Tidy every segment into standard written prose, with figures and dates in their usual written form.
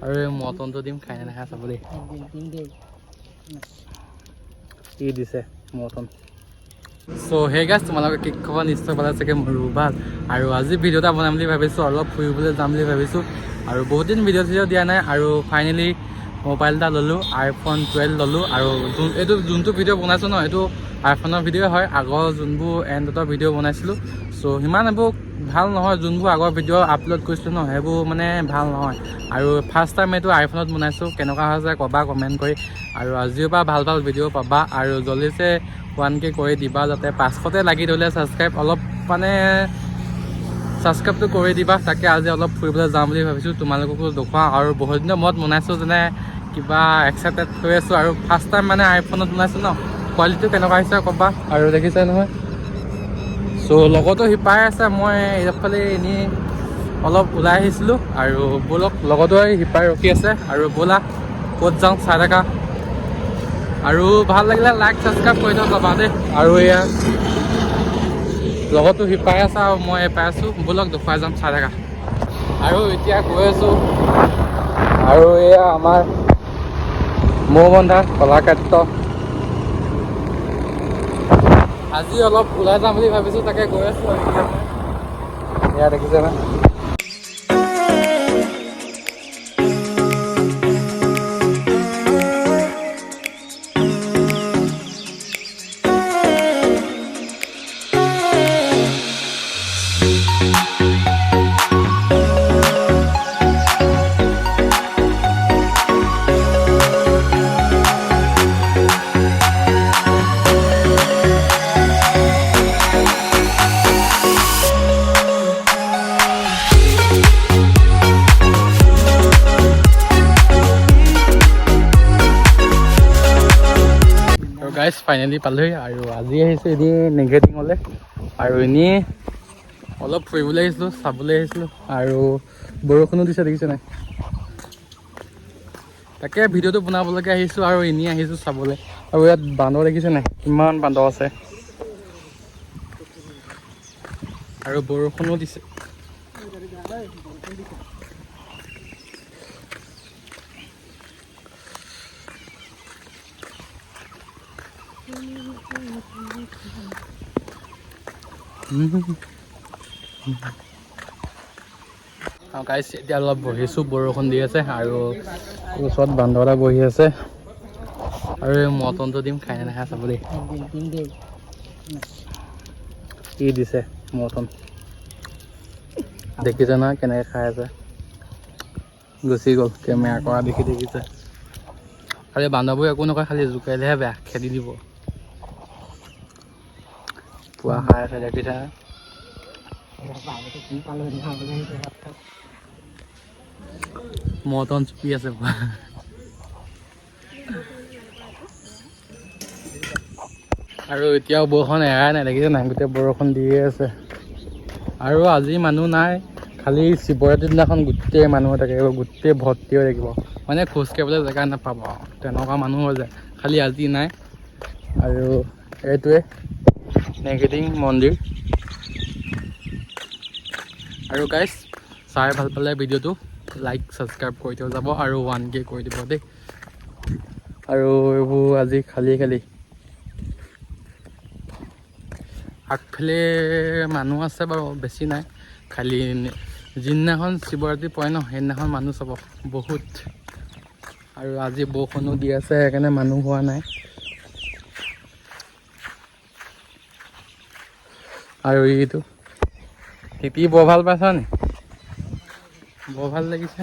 আৰু মটনটো দিম খাই নাখায় চাব দেই কি দিছে মটন সো হে গাইছ তোমালোকে কেক খাব নিশ্চয় পালে চাগে মোৰো ভাল আৰু আজি ভিডিঅ' এটা বনাম বুলি ভাবিছোঁ অলপ ফুৰিবলৈ যাম বুলি ভাবিছোঁ আৰু বহুত দিন ভিডিঅ' দিয়া নাই আৰু ফাইনেলি মোবাইল এটা ল'লোঁ iPhone 12 ল'লোঁ আৰু এইটো যোনটো ভিডিঅ' বনাইছোঁ ন এইটো iPhoneৰ ভিডিঅ' হয় আগৰ যোনবোৰ এণ্ড্ৰইডৰ ভিডিঅ' বনাইছিলোঁ চ' সিমান এইবোৰ ভাল নহয় যোনবোৰ আগৰ ভিডিঅ' আপলোড কৰিছিলোঁ ন সেইবোৰ মানে ভাল নহয় আৰু ফাৰ্ষ্ট টাইম এইটো iPhoneত বনাইছোঁ কেনেকুৱা হৈছে ক'বা কমেণ্ট কৰি আৰু আজিৰ পৰা ভাল ভাল ভিডিঅ' পাবা আৰু জল্দিছে 1K কৰি দিবা যাতে 500তে লাগি ধৰিলে ছাবস্ক্ৰাইব অলপ মানে ছাবস্ক্ৰাইবটো কৰি দিবা তাকে আজি অলপ ফুৰিবলৈ যাম বুলি ভাবিছোঁ তোমালোককো দেখুৱাওঁ আৰু বহুত দিনৰ মূৰত বনাইছোঁ যেনে কিবা এক্সাইটেড হৈ আছোঁ আৰু ফাৰ্ষ্ট টাইম মানে iPhoneত বনাইছোঁ ন কোৱালিটিটো কেনেকুৱা হৈছে ক'বা আৰু দেখিছে নহয় চ' লগতো শিপাই আছে মই এইফালে এনেই অলপ ওলাই আহিছিলোঁ আৰু ব'লক লগতো শিপাই ৰখি আছে আৰু ব'লা ক'ত যাওঁ চাই থাকা আৰু ভাল লাগিলে লাইক ছাবস্ক্ৰাইব কৰি থৈ যাবা দেই আৰু এয়া লগতো শিপাই আছে আৰু মই পাই আছোঁ ব'লক দেখুৱাই যাম চাই থাকা আৰু এতিয়া গৈ আছোঁ আৰু এয়া আমাৰ মৌ বন্ধা কলাক্ষেত্ৰ আজি অলপ ওলাই যাম বুলি ভাবিছোঁ তাকে গৈ আছোঁ এয়া দেখিছে না গাইজ ফাইনেলি পালোহি আৰু আজি আহিছোঁ এনেই নেঘেটিঙলৈ আৰু এনেই অলপ ফুৰিবলৈ আহিছিলোঁ চাবলৈ আহিছিলোঁ আৰু বৰষুণো দিছে দেখিছে নাই তাকে ভিডিঅ'টো বনাবলৈকে আহিছোঁ আৰু এনেই আহিছোঁ চাবলৈ আৰু ইয়াত বান্দৰ দেখিছে নাই কিমান বান্দৰ আছে আৰু বৰষুণো দিছে গাইজ এতিয়া অলপ বহিছোঁ বৰষুণ দি আছে আৰু ওচৰত বান্দৰ এটা বহি আছে আৰু এই মটনটো দিম খাই নাখায় চাব দেই কি দিছে মটন দেখিছে নহয় কেনেকৈ খাই আছে গুচি গ'ল কেমেৰা কৰা দেখি দেখিছে আৰু এই বান্দৰবোৰ একো নকয় খালি জোকাৰিলেহে বেয়া খেদি দিব পুৱা খাই আছে দেখিছা মটন চুপি আছে পুৱা আৰু এতিয়াও বৰষুণ এৰাই নাই দেখিছে নাই গোটেই বৰষুণ দিয়ে আছে আৰু আজি মানুহ নাই খালি শিৱৰাত্ৰিৰ দিনাখন গোটেই মানুহ থাকিব গোটেই ভৰ্তি হৈ থাকিব মানে খোজকাঢ়িবলৈ জেগা নাপাব তেনেকুৱা মানুহ হৈ যায় খালি আজি নাই আৰু এইটোৱে নেঘেটিং মন্দিৰ আৰু গাইজ চাই ভাল পালে ভিডিঅ'টো লাইক ছাবস্ক্ৰাইব কৰি থৈ যাব আৰু 1K কৰি দিব দেই আৰু এইবোৰ আজি খালী আগফালে মানুহ আছে বাৰু বেছি নাই খালি যিদিনাখন শিৱৰাত্ৰি পৰে ন সেইদিনাখন মানুহ চাব বহুত আৰু আজি বৰষুণো দি আছে সেইকাৰণে মানুহ হোৱা নাই আৰু এইটো শিপি বৰ ভাল পাইছা নি বৰ ভাল লাগিছে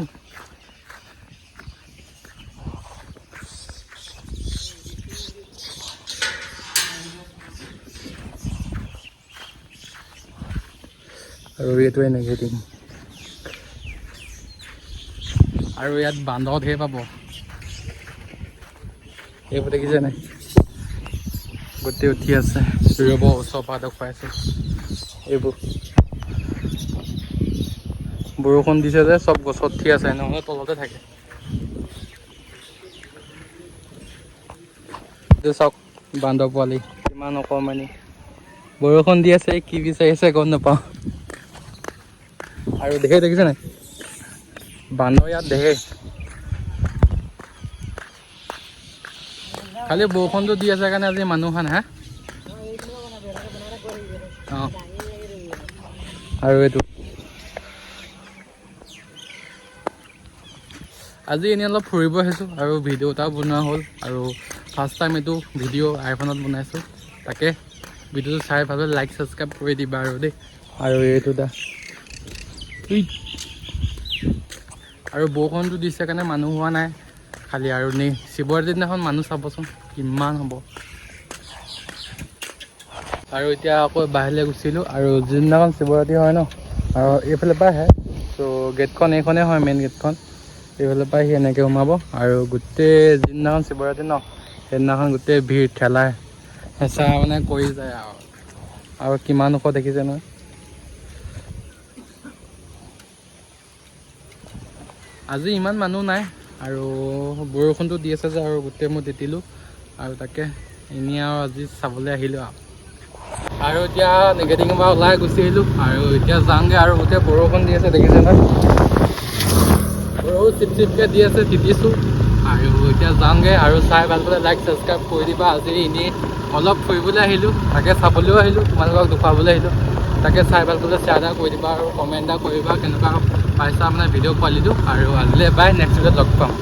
আৰু এইটোৱে নেঘেটিং আৰু ইয়াত বান্দৰ ধেৰ পাব এইবোৰ দেখিছে নাই গোটেই উঠি আছে ৰ'ব ওচৰৰ পৰা দেখুৱাইছোঁ এইবোৰ বৰষুণ দিছে যে চব গছত উঠি আছে নহ'লে তলতে থাকে এইটো চাওক বান্দৰ পোৱালি কিমান অকণমানি বৰষুণ দি আছে কি বিচাৰিছে গম নাপাওঁ আৰু দেখিছে নাই বান্দৰ ইয়াত দেখে খালি বৰষুণটো দি আছে কাৰণে আজি মানুহ অহা নাই হা অঁ আৰু এইটো আজি এনেই অলপ ফুৰিব আহিছোঁ আৰু ভিডিঅ' এটাও বনোৱা হ'ল আৰু ফাৰ্ষ্ট টাইম এইটো ভিডিঅ' আইফোনত বনাইছোঁ তাকে ভিডিঅ'টো চাই ভাবে লাইক ছাবস্ক্ৰাইব কৰি দিবা আৰু দেই আৰু এইটো দা আৰু বৰষুণটো দিছে কাৰণে মানুহ হোৱা নাই খালি আৰু নি শিৱৰাত্ৰিৰ দিনাখন মানুহ চাবচোন কিমান হ'ব আৰু এতিয়া আকৌ বাহিৰলৈ গুচিলোঁ আৰু যিদিনাখন শিৱৰাত্ৰি হয় ন আৰু এইফালৰ পৰা আহে ত' গেটখন এইখনেই হয় মেইন গেটখন এইফালৰ পৰা আহি এনেকৈ সোমাব আৰু গোটেই যিদিনাখন শিৱৰাত্ৰি ন সেইদিনাখন গোটেই ভিৰ ঠেলাই হেঁচা মানে কৰি যায় আৰু কিমান ওখ দেখিছে নহয় আজি ইমান মানুহ নাই আৰু বৰষুণটো দি আছে যে আৰু গোটেই মই তিতিলোঁ আৰু তাকে এনেই আৰু আজি চাবলৈ আহিলোঁ আৰু এতিয়া নিগেটিঙৰ পৰা ওলাই গুচি আহিলোঁ আৰু এতিয়া যাওঁগৈ আৰু গোটেই বৰষুণ দি আছে দেখিছে নহয় বৰষুণ চিপ চিপকৈ দি আছে তিতিছোঁ আৰু এতিয়া যাওঁগৈ আৰু চাই ভাল পালে লাইক ছাবস্ক্ৰাইব কৰি দিবা আজি এনেই অলপ ফুৰিবলৈ আহিলোঁ তাকে চাবলৈও আহিলোঁ তোমালোকক দেখুৱাবলৈ আহিলোঁ তাকে চাই ভাল পালে শ্বেয়াৰ এটা কৰি দিবা আৰু কমেণ্ট এটা কৰিবা কেনেকুৱা পাইছা মানে ভিডিঅ' কোৱালিটিটো আৰু আজিলৈ বাই নেক্সট ভিডিঅ'ত লগ পাম